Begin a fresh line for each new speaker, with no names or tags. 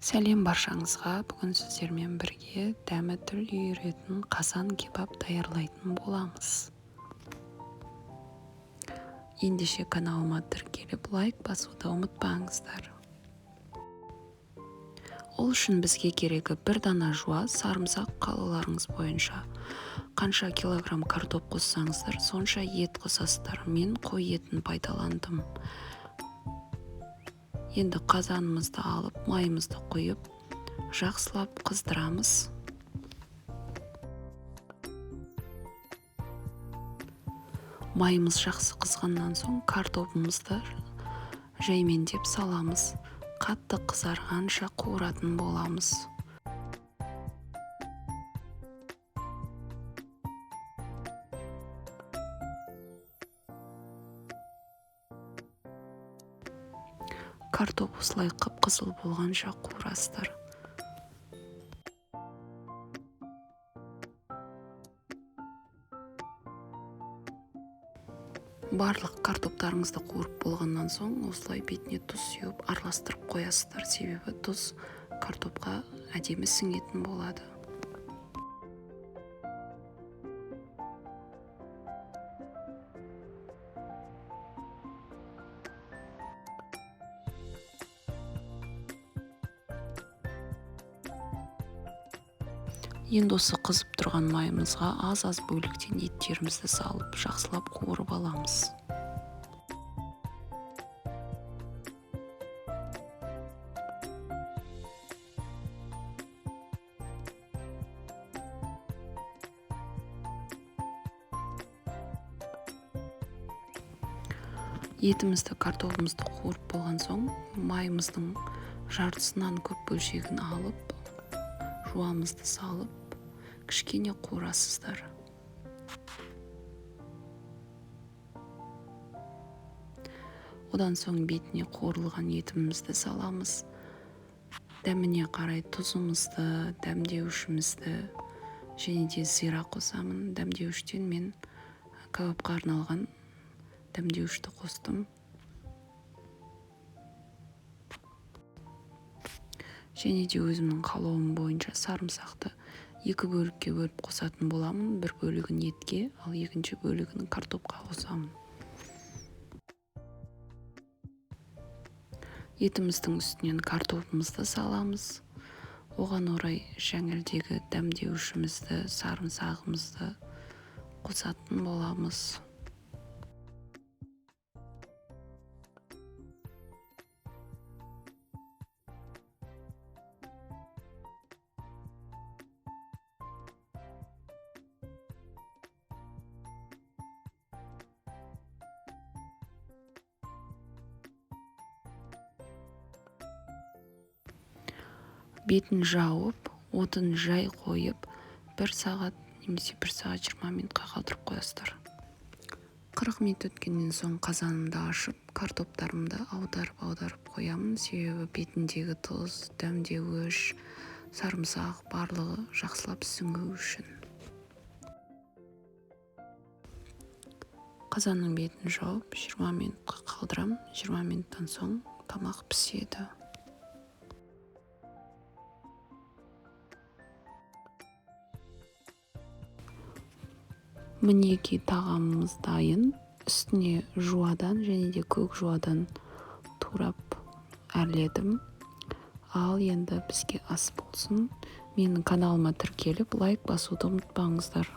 Сәлем баршаңызға. Бүгін сіздермен бірге дәмі тіл үйіретін қазан кебап даярлайтын боламыз. Ендеше каналыма тіркеліп лайк басуды ұмытпаңыздар. Ол үшін бізге керегі бір дана жуас сарымсақ, қалауларыңыз бойынша. Қанша килограмм картоп қоссаңыздар, сонша ет қосасыздар. Мен қой етін пайдаландым. Енді қазанымызды алып, майымызды қойып, жақсылап қыздырамыз. Майымыз жақсы қызғаннан соң картопымызды жаймендеп саламыз. Қатты қызарғанша қуыратын боламыз. Картоп осылай қып-қызыл болғанша қуырасыздар. Барлық картоптарыңызды қуырып болғаннан соң осылай бетіне тұз сеуіп араластырып қоясыздар. Себебі тұз картопқа әдемі сіңетін болады. Енді осы қызып тұрған майымызға аз-аз бөліктен еттерімізді салып, жақсылап қуырып аламыз. Етімізді, картопымызды қуырып болған соң, майымыздың жартысынан көп бөлшегін алып, жуамызды салып, кішкене қуырасыздар. Одан соң бетіне қуырылған етімізді саламыз. Дәміне қарай тұзымызды, дәмдеуішімізді және де зира қосамын. Дәмдеуіштен мен кебапқа арналған дәмдеуішті қостым. Және де өзімнің қалауым бойынша сарымсақты 2 бөлікке бөліп қосатын боламын. Бір бөлігін етке, ал екінші бөлігін картопқа қосамын. Етіміздің үстінен картопымызды саламыз. Оған орай жәңілдегі дәмдеуішімізді, сарымсағымызды қосатын боламыз. Бетін жауып, отын жай қойып, 1 сағат немесе 1 сағат 20 минутқа қалдырып қоясыздар. 40 минут өткеннен соң қазанымды ашып, картоптарымды аударып қоямын. Себебі бетіндегі тұз, дәмдеуіш, сарымсақ барлығы жақсылап сіңу үшін. Қазанның бетін жауып, 20 минутқа қалдырам. 20 минуттан соң тамақ піседі. Мінеки тағамымыз дайын. Үстіне жуадан және де көк жуадан турап әрледім. Ал енді бізге ас болсын. Менің каналыма тіркеліп лайк басуды ұмытпаңыздар.